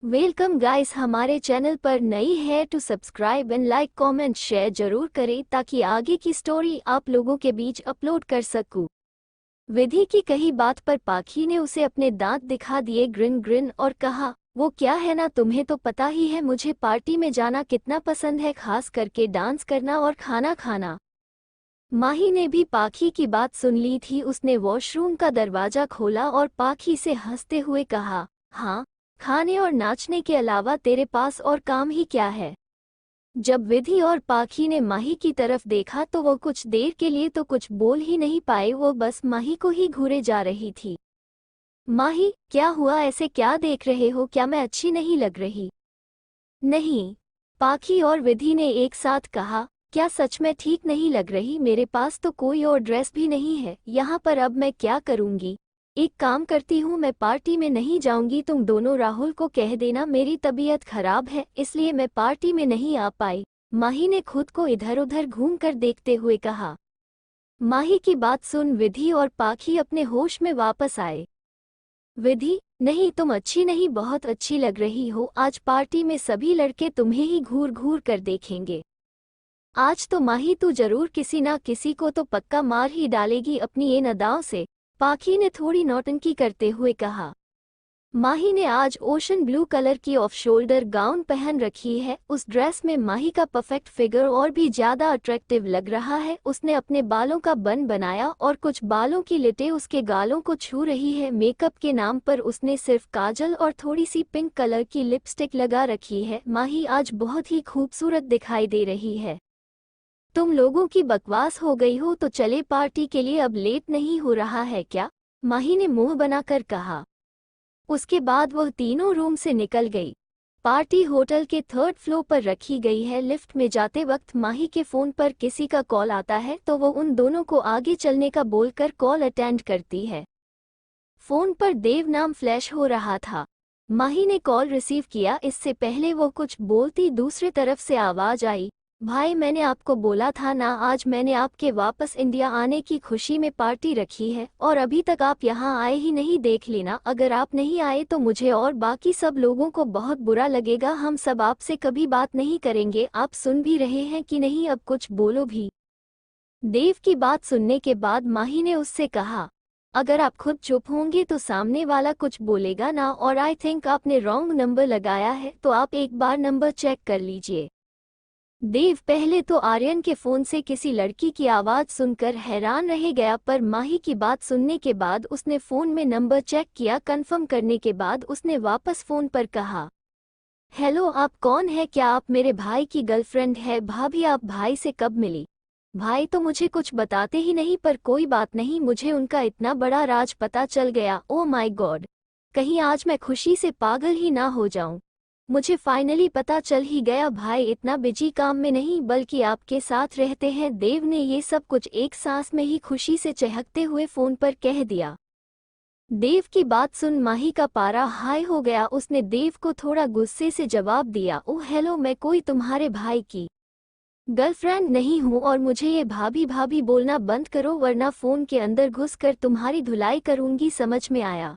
Welcome guys, हमारे channel पर नई है तो subscribe and like comment share जरूर करें ताकि आगे की स्टोरी आप लोगों के बीच अपलोड कर सकूं। विधि की कही बात पर पाखी ने उसे अपने दांत दिखा दिए ग्रिन ग्रिन और कहा, वो क्या है ना, तुम्हें तो पता ही है मुझे पार्टी में जाना कितना पसंद है, खास करके डांस करना और खाना खाना। माही ने भी पाखी की बात सुन ली थी। उसने वॉशरूम का दरवाजा खोला और पाखी से हंसते हुए कहा, हाँ, खाने और नाचने के अलावा तेरे पास और काम ही क्या है। जब विधि और पाखी ने माही की तरफ देखा तो वो कुछ देर के लिए तो कुछ बोल ही नहीं पाए, वो बस माही को ही घूरे जा रही थी। माही, क्या हुआ, ऐसे क्या देख रहे हो, क्या मैं अच्छी नहीं लग रही? नहीं, पाखी और विधि ने एक साथ कहा, क्या सच में ठीक नहीं लग रही? मेरे पास तो कोई और ड्रेस भी नहीं है यहाँ पर, अब मैं क्या करूँगी? एक काम करती हूँ, मैं पार्टी में नहीं जाऊंगी, तुम दोनों राहुल को कह देना मेरी तबीयत खराब है इसलिए मैं पार्टी में नहीं आ पाई। माही ने खुद को इधर उधर घूम कर देखते हुए कहा। माही की बात सुन विधि और पाखी अपने होश में वापस आए। विधि, नहीं, तुम अच्छी नहीं, बहुत अच्छी लग रही हो, आज पार्टी में सभी लड़के तुम्हें ही घूर घूर कर देखेंगे। आज तो माही तू जरूर किसी ना किसी को तो पक्का मार ही डालेगी अपनी इन अदाओं से, पाखी ने थोड़ी नौटंकी करते हुए कहा। माही ने आज ओशन ब्लू कलर की ऑफ शोल्डर गाउन पहन रखी है। उस ड्रेस में माही का परफेक्ट फिगर और भी ज्यादा अट्रैक्टिव लग रहा है। उसने अपने बालों का बन बनाया और कुछ बालों की लिटें उसके गालों को छू रही है। मेकअप के नाम पर उसने सिर्फ काजल और थोड़ी सी पिंक कलर की लिपस्टिक लगा रखी है। माही आज बहुत ही खूबसूरत दिखाई दे रही है। तुम लोगों की बकवास हो गई हो तो चले पार्टी के लिए, अब लेट नहीं हो रहा है क्या? माही ने मुंह बनाकर कहा। उसके बाद वह तीनों रूम से निकल गई। पार्टी होटल के थर्ड फ्लोर पर रखी गई है। लिफ्ट में जाते वक्त माही के फोन पर किसी का कॉल आता है तो वो उन दोनों को आगे चलने का बोलकर कॉल अटेंड करती है। फोन पर देव नाम फ्लैश हो रहा था। माही ने कॉल रिसीव किया। इससे पहले वो कुछ बोलती दूसरी तरफ से आवाज आई, भाई मैंने आपको बोला था ना, आज मैंने आपके वापस इंडिया आने की खुशी में पार्टी रखी है और अभी तक आप यहाँ आए ही नहीं, देख लेना अगर आप नहीं आए तो मुझे और बाकी सब लोगों को बहुत बुरा लगेगा। हम सब आपसे कभी बात नहीं करेंगे। आप सुन भी रहे हैं कि नहीं? अब कुछ बोलो भी। देव की बात सुनने के बाद माही ने उससे कहा, अगर आप खुद चुप होंगे तो सामने वाला कुछ बोलेगा ना, और आई थिंक आपने रॉन्ग नंबर लगाया है तो आप एक बार नंबर चेक कर लीजिए। देव पहले तो आर्यन के फोन से किसी लड़की की आवाज सुनकर हैरान रह गया, पर माही की बात सुनने के बाद उसने फोन में नंबर चेक किया। कंफर्म करने के बाद उसने वापस फोन पर कहा, हेलो, आप कौन है? क्या आप मेरे भाई की गर्लफ्रेंड है? भाभी, आप भाई से कब मिली? भाई तो मुझे कुछ बताते ही नहीं, पर कोई बात नहीं, मुझे उनका इतना बड़ा राज पता चल गया। ओ माय गॉड, कहीं आज मैं खुशी से पागल ही ना हो जाऊं। मुझे फाइनली पता चल ही गया, भाई इतना बिजी काम में नहीं बल्कि आपके साथ रहते हैं। देव ने ये सब कुछ एक सांस में ही खुशी से चहकते हुए फोन पर कह दिया। देव की बात सुन माही का पारा हाई हो गया। उसने देव को थोड़ा गुस्से से जवाब दिया, ओह हेलो, मैं कोई तुम्हारे भाई की गर्लफ्रेंड नहीं हूँ और मुझे ये भाभी भाभी बोलना बंद करो वरना फोन के अंदर घुस कर तुम्हारी धुलाई करूंगी, समझ में आया?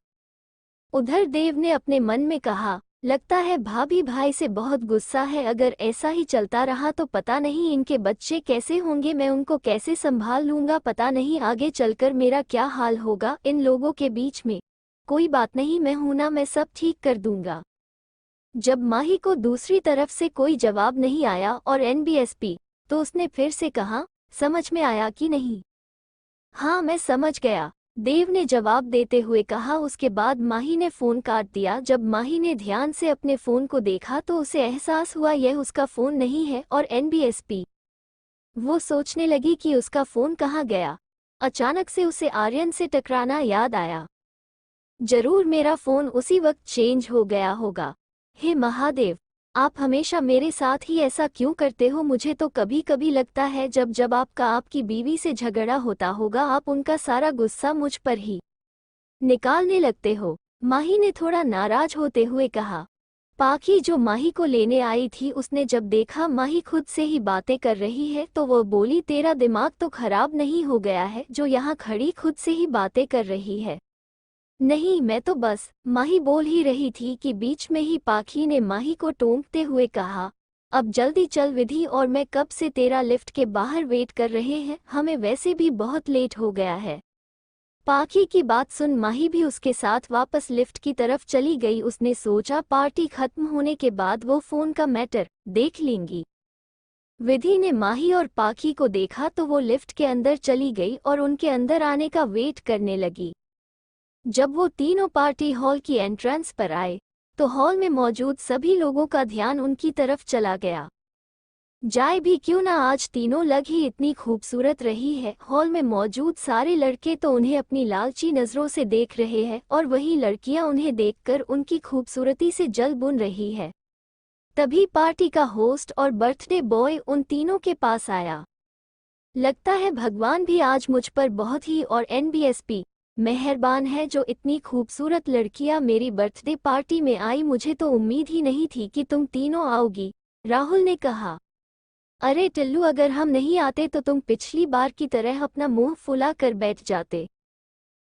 उधर देव ने अपने मन में कहा, लगता है भाभी भाई से बहुत गुस्सा है। अगर ऐसा ही चलता रहा तो पता नहीं इनके बच्चे कैसे होंगे, मैं उनको कैसे संभाल लूंगा, पता नहीं आगे चलकर मेरा क्या हाल होगा इन लोगों के बीच में। कोई बात नहीं, मैं हूं ना, मैं सब ठीक कर दूंगा। जब माही को दूसरी तरफ से कोई जवाब नहीं आया और एनबीएसपी, तो उसने फिर से कहा, समझ में आया कि नहीं? हाँ, मैं समझ गया, देव ने जवाब देते हुए कहा। उसके बाद माही ने फोन काट दिया। जब माही ने ध्यान से अपने फोन को देखा तो उसे एहसास हुआ यह उसका फोन नहीं है और एनबीएसपी। वो सोचने लगी कि उसका फोन कहाँ गया। अचानक से उसे आर्यन से टकराना याद आया। जरूर मेरा फोन उसी वक्त चेंज हो गया होगा। हे महादेव, आप हमेशा मेरे साथ ही ऐसा क्यों करते हो? मुझे तो कभी कभी लगता है जब जब आपका आपकी बीवी से झगड़ा होता होगा आप उनका सारा गुस्सा मुझ पर ही निकालने लगते हो। माही ने थोड़ा नाराज होते हुए कहा। पाखी जो माही को लेने आई थी, उसने जब देखा माही खुद से ही बातें कर रही है तो वो बोली, तेरा दिमाग तो खराब नहीं हो गया है जो यहाँ खड़ी खुद से ही बातें कर रही है? नहीं, मैं तो बस, माही बोल ही रही थी कि बीच में ही पाखी ने माही को टोंकते हुए कहा, अब जल्दी चल विधि, और मैं कब से तेरा लिफ्ट के बाहर वेट कर रहे हैं, हमें वैसे भी बहुत लेट हो गया है। पाखी की बात सुन माही भी उसके साथ वापस लिफ्ट की तरफ चली गई। उसने सोचा पार्टी खत्म होने के बाद वो फोन का मैटर देख लेंगी। विधि ने माही और पाखी को देखा तो वो लिफ्ट के अंदर चली गई और उनके अंदर आने का वेट करने लगी। जब वो तीनों पार्टी हॉल की एंट्रेंस पर आए तो हॉल में मौजूद सभी लोगों का ध्यान उनकी तरफ चला गया। जाए भी क्यों ना, आज तीनों लग ही इतनी खूबसूरत रही है। हॉल में मौजूद सारे लड़के तो उन्हें अपनी लालची नजरों से देख रहे हैं और वही लड़कियां उन्हें देखकर उनकी खूबसूरती से जल बुन रही है। तभी पार्टी का होस्ट और बर्थडे बॉय उन तीनों के पास आया। लगता है भगवान भी आज मुझ पर बहुत ही और एनबीएसपी मेहरबान है, जो इतनी खूबसूरत लड़कियां मेरी बर्थडे पार्टी में आई। मुझे तो उम्मीद ही नहीं थी कि तुम तीनों आओगी, राहुल ने कहा। अरे टिल्लू, अगर हम नहीं आते तो तुम पिछली बार की तरह अपना मुंह फुला कर बैठ जाते।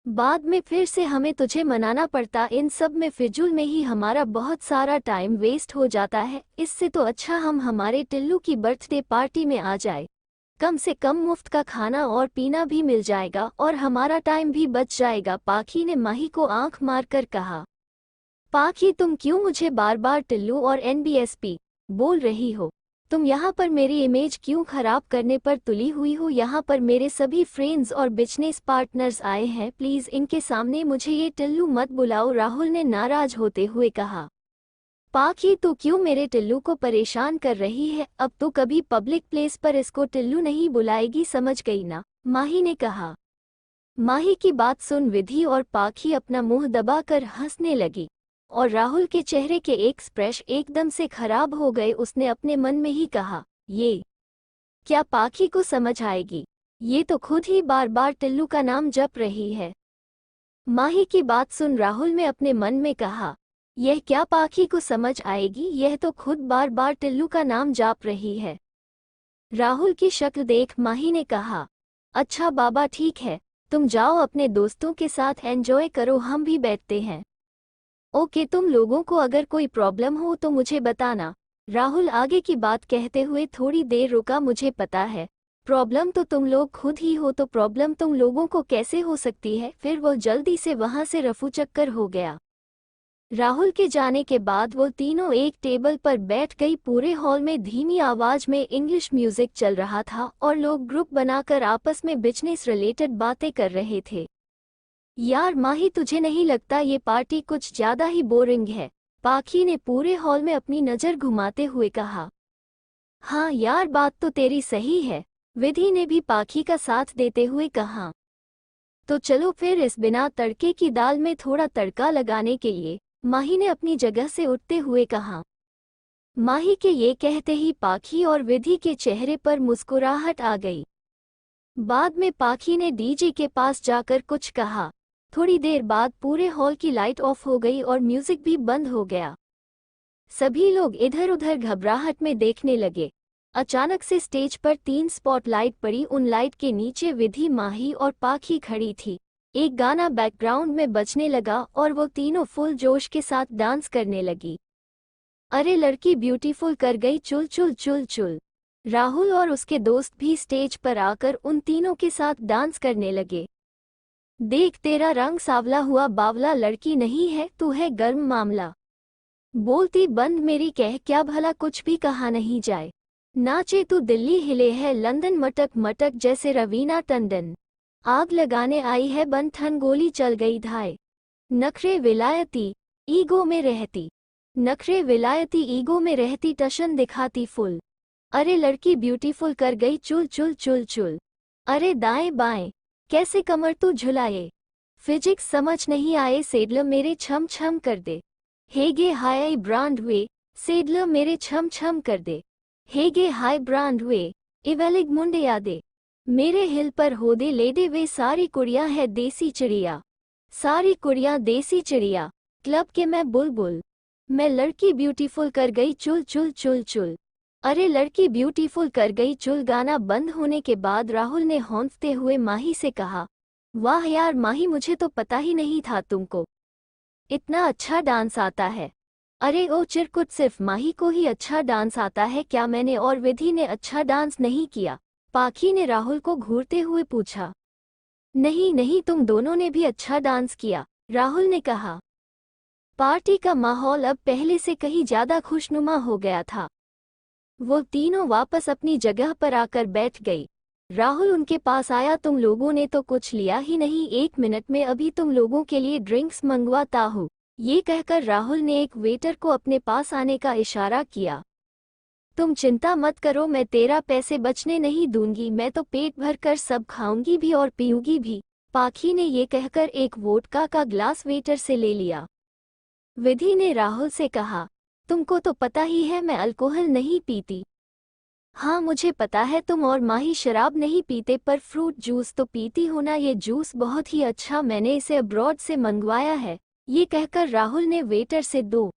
बाद में फिर से हमें तुझे मनाना पड़ता। इन सब में फिजूल में ही हमारा बहुत सारा टाइम वेस्ट हो जाता है। इससे तो अच्छा हम हमारे टिल्लू की बर्थडे पार्टी में आ जाए। कम से कम मुफ्त का खाना और पीना भी मिल जाएगा और हमारा टाइम भी बच जाएगा, पाखी ने माही को आंख मारकर कहा। पाखी, तुम क्यों मुझे बार बार टिल्लू और एनबीएसपी बोल रही हो? तुम यहाँ पर मेरी इमेज क्यों खराब करने पर तुली हुई हो? यहाँ पर मेरे सभी फ्रेंड्स और बिजनेस पार्टनर्स आए हैं, प्लीज इनके सामने मुझे ये टिल्लू मत बुलाओ, राहुल ने नाराज होते हुए कहा। पाखी, तू क्यों मेरे टिल्लू को परेशान कर रही है? अब तो कभी पब्लिक प्लेस पर इसको टिल्लू नहीं बुलाएगी, समझ गई ना, माही ने कहा। माही की बात सुन विधि और पाखी अपना मुंह दबाकर हंसने लगी और राहुल के चेहरे के एक्सप्रेशन एकदम से खराब हो गए। उसने अपने मन में ही कहा, ये क्या पाखी को समझ आएगी? ये तो खुद ही बार बार टिल्लू का नाम जप रही है। माही की बात सुन राहुल ने अपने मन में कहा, यह क्या पाखी को समझ आएगी? यह तो खुद बार बार टिल्लू का नाम जाप रही है। राहुल की शक्ल देख माही ने कहा, अच्छा बाबा ठीक है, तुम जाओ अपने दोस्तों के साथ एंजॉय करो, हम भी बैठते हैं। ओके, तुम लोगों को अगर कोई प्रॉब्लम हो तो मुझे बताना, राहुल आगे की बात कहते हुए थोड़ी देर रुका। मुझे पता है प्रॉब्लम तो तुम लोग खुद ही हो, तो प्रॉब्लम तुम लोगों को कैसे हो सकती है? फिर वो जल्दी से वहां से रफू चक्कर हो गया। राहुल के जाने के बाद वो तीनों एक टेबल पर बैठ गई। पूरे हॉल में धीमी आवाज में इंग्लिश म्यूजिक चल रहा था और लोग ग्रुप बनाकर आपस में बिजनेस रिलेटेड बातें कर रहे थे। यार माही, तुझे नहीं लगता ये पार्टी कुछ ज्यादा ही बोरिंग है? पाखी ने पूरे हॉल में अपनी नजर घुमाते हुए कहा। हाँ यार, बात तो तेरी सही है, विधि ने भी पाखी का साथ देते हुए कहा। तो चलो फिर इस बिना तड़के की दाल में थोड़ा तड़का लगाने के लिए, माही ने अपनी जगह से उठते हुए कहा। माही के ये कहते ही पाखी और विधि के चेहरे पर मुस्कुराहट आ गई। बाद में पाखी ने डीजे के पास जाकर कुछ कहा। थोड़ी देर बाद पूरे हॉल की लाइट ऑफ हो गई और म्यूजिक भी बंद हो गया। सभी लोग इधर उधर घबराहट में देखने लगे। अचानक से स्टेज पर 3 स्पॉटलाइट पड़ी। उन लाइट के नीचे विधि, माही और पाखी खड़ी थी। एक गाना बैकग्राउंड में बजने लगा और वो तीनों फुल जोश के साथ डांस करने लगी। अरे लड़की ब्यूटीफुल कर गई, चुल चुल चुल चुल। राहुल और उसके दोस्त भी स्टेज पर आकर उन तीनों के साथ डांस करने लगे। देख, तेरा रंग सांवला हुआ, बावला लड़की नहीं है तू, है गर्म मामला। बोलती बंद मेरी, कह क्या भला, कुछ भी कहा नहीं जाए। नाचे तू, दिल्ली हिले है, लंदन मटक मटक जैसे रवीना टंडन। आग लगाने आई है बन ठन, गोली चल गई धाय। नखरे विलायती ईगो में रहती, नखरे विलायती ईगो में रहती, टशन दिखाती फुल। अरे लड़की ब्यूटीफुल कर गई, चुल चुल चुल चुल। अरे दाएं बाएं कैसे कमर तू झुलाए, फिजिक्स समझ नहीं आए, सेडलर मेरे छम छम कर दे। हेगे हाय ब्रांड वे, सेडलर मेरे छम छम कर दे। हेगे हाय ब्रांड वे, इवेलिग मुंडे यादे, मेरे हिल पर हो दे लेडे वे। सारी कुड़ियां है देसी चिड़िया, सारी कुड़ियां देसी चिड़िया, क्लब के मैं बुलबुल। मैं लड़की ब्यूटीफुल कर गई, चुल चुल चुल चुल। अरे लड़की ब्यूटीफुल कर गई चुल। गाना बंद होने के बाद राहुल ने हौंकते हुए माही से कहा, वाह यार माही, मुझे तो पता ही नहीं था तुमको इतना अच्छा डांस आता है। अरे ओ चिरकुट, सिर्फ माही को ही अच्छा डांस आता है क्या? मैंने और विधि ने अच्छा डांस नहीं किया? पाखी ने राहुल को घूरते हुए पूछा। नहीं नहीं, तुम दोनों ने भी अच्छा डांस किया, राहुल ने कहा। पार्टी का माहौल अब पहले से कहीं ज्यादा खुशनुमा हो गया था। वो तीनों वापस अपनी जगह पर आकर बैठ गई। राहुल उनके पास आया। तुम लोगों ने तो कुछ लिया ही नहीं, 1 मिनट में अभी तुम लोगों के लिए ड्रिंक्स मंगवाता हूँ। ये कहकर राहुल ने एक वेटर को अपने पास आने का इशारा किया। तुम चिंता मत करो, मैं तेरा पैसे बचने नहीं दूंगी, मैं तो पेट भर कर सब खाऊंगी भी और पीऊंगी भी। पाखी ने ये कहकर एक वोडका का ग्लास वेटर से ले लिया। विधि ने राहुल से कहा, तुमको तो पता ही है मैं अल्कोहल नहीं पीती। हाँ मुझे पता है तुम और माही शराब नहीं पीते, पर फ्रूट जूस तो पीती हो ना। ये जूस बहुत ही अच्छा, मैंने इसे अब्रॉड से मंगवाया है। ये कहकर राहुल ने वेटर से 2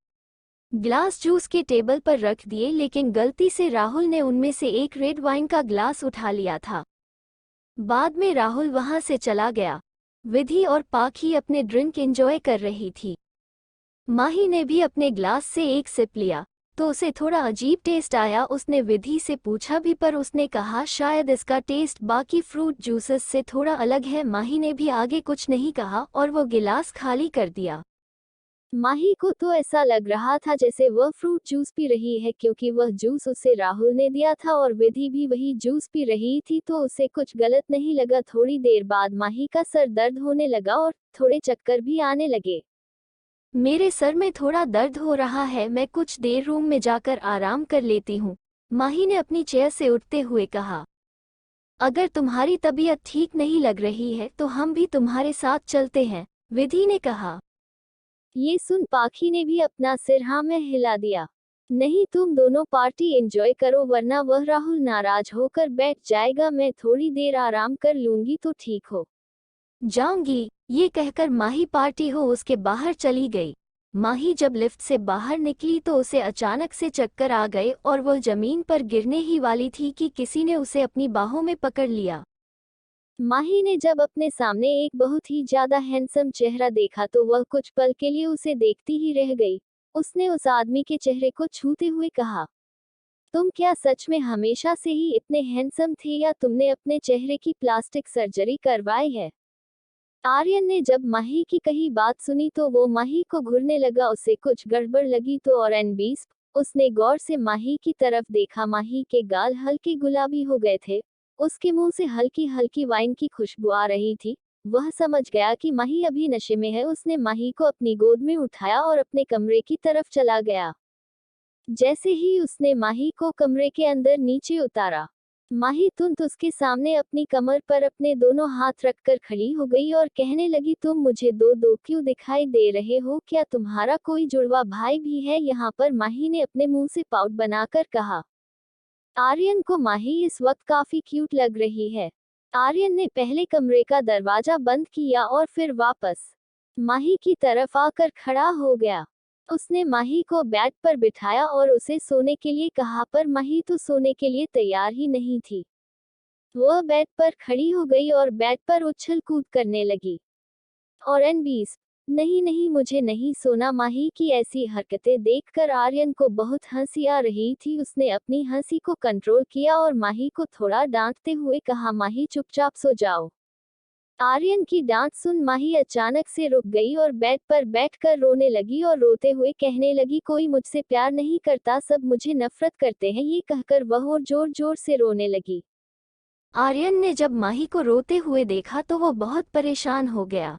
ग्लास जूस के टेबल पर रख दिए, लेकिन गलती से राहुल ने उनमें से एक रेड वाइन का ग्लास उठा लिया था। बाद में राहुल वहां से चला गया। विधि और पाखी अपने ड्रिंक एंजॉय कर रही थी। माही ने भी अपने ग्लास से एक सिप लिया तो उसे थोड़ा अजीब टेस्ट आया। उसने विधि से पूछा भी, पर उसने कहा शायद इसका टेस्ट बाकी फ्रूट जूसेस से थोड़ा अलग है। माही ने भी आगे कुछ नहीं कहा और वो गिलास खाली कर दिया। माही को तो ऐसा लग रहा था जैसे वह फ्रूट जूस पी रही है, क्योंकि वह जूस उसे राहुल ने दिया था और विधि भी वही जूस पी रही थी, तो उसे कुछ गलत नहीं लगा। थोड़ी देर बाद माही का सर दर्द होने लगा और थोड़े चक्कर भी आने लगे। मेरे सर में थोड़ा दर्द हो रहा है, मैं कुछ देर रूम में जाकर आराम कर लेती हूँ, माही ने अपनी चेयर से उठते हुए कहा। अगर तुम्हारी तबीयत ठीक नहीं लग रही है तो हम भी तुम्हारे साथ चलते हैं, विधि ने कहा। ये सुन पाखी ने भी अपना सिर हाँ में हिला दिया। नहीं, तुम दोनों पार्टी एंजॉय करो, वरना वह राहुल नाराज होकर बैठ जाएगा। मैं थोड़ी देर आराम कर लूंगी तो ठीक हो जाऊंगी। ये कहकर माही पार्टी हो उसके बाहर चली गई। माही जब लिफ्ट से बाहर निकली तो उसे अचानक से चक्कर आ गए और वह जमीन पर गिरने ही वाली थी कि किसी ने उसे अपनी बाहों में पकड़ लिया। माही ने जब अपने सामने एक बहुत ही ज्यादा हैंडसम चेहरा देखा तो वह कुछ पल के लिए उसे देखती ही रह गई। उसने उस आदमी के चेहरे को छूते हुए कहा, तुम क्या सच में हमेशा से ही इतने हैंडसम थे या तुमने अपने चेहरे की प्लास्टिक सर्जरी करवाई है? आर्यन ने जब माही की कही बात सुनी तो वो माही को घूरने लगा। उसे कुछ गड़बड़ लगी तो और एनबीस उसने गौर से माही की तरफ देखा। माही के गाल हल्के गुलाबी हो गए थे। उसके मुंह से हल्की हल्की वाइन की खुशबू आ रही थी। वह समझ गया कि माही अभी नशे में है। उसने माही को अपनी गोद में उठाया और अपने कमरे की तरफ चला गया। जैसे ही उसने माही को कमरे के अंदर नीचे उतारा, माही तुरंत उसके सामने अपनी कमर पर अपने दोनों हाथ रखकर खड़ी हो गई और कहने लगी, तुम मुझे दो दो क्यों दिखाई दे रहे हो? क्या तुम्हारा कोई जुड़वा भाई भी है यहाँ पर? माही ने अपने मुंह से पाउट बनाकर कहा। आर्यन को माही इस वक्त काफी क्यूट लग रही है। आर्यन ने पहले कमरे का दरवाजा बंद किया और फिर वापस माही की तरफ आकर खड़ा हो गया। उसने माही को बेड पर बिठाया और उसे सोने के लिए कहा, पर माही तो सोने के लिए तैयार ही नहीं थी। वह बेड पर खड़ी हो गई और बेड पर उछल कूद करने लगी। और एनबीस नहीं नहीं, मुझे नहीं सोना। माही की ऐसी हरकतें देखकर आर्यन को बहुत हंसी आ रही थी। उसने अपनी हंसी को कंट्रोल किया और माही को थोड़ा डांटते हुए कहा, माही चुपचाप सो जाओ। आर्यन की डांट सुन माही अचानक से रुक गई और बेड पर बैठकर रोने लगी और रोते हुए कहने लगी, कोई मुझसे प्यार नहीं करता, सब मुझे नफरत करते हैं। ये कहकर वह और जोर जोर से रोने लगी। आर्यन ने जब माही को रोते हुए देखा तो वो बहुत परेशान हो गया।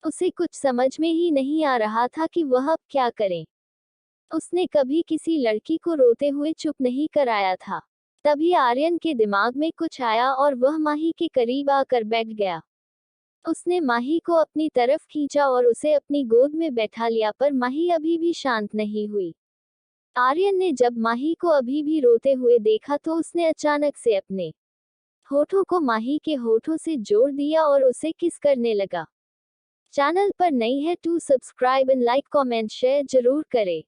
उसे कुछ समझ में ही नहीं आ रहा था कि वह अब क्या करे। उसने कभी किसी लड़की को रोते हुए चुप नहीं कराया था। तभी आर्यन के दिमाग में कुछ आया और वह माही के करीब आकर बैठ गया। उसने माही को अपनी तरफ खींचा और उसे अपनी गोद में बैठा लिया, पर माही अभी भी शांत नहीं हुई। आर्यन ने जब माही को अभी भी रोते हुए देखा तो उसने अचानक से अपने होठों को माही के होठों से जोड़ दिया और उसे किस करने लगा। चैनल पर नई है तो subscribe and like comment share जरूर करें।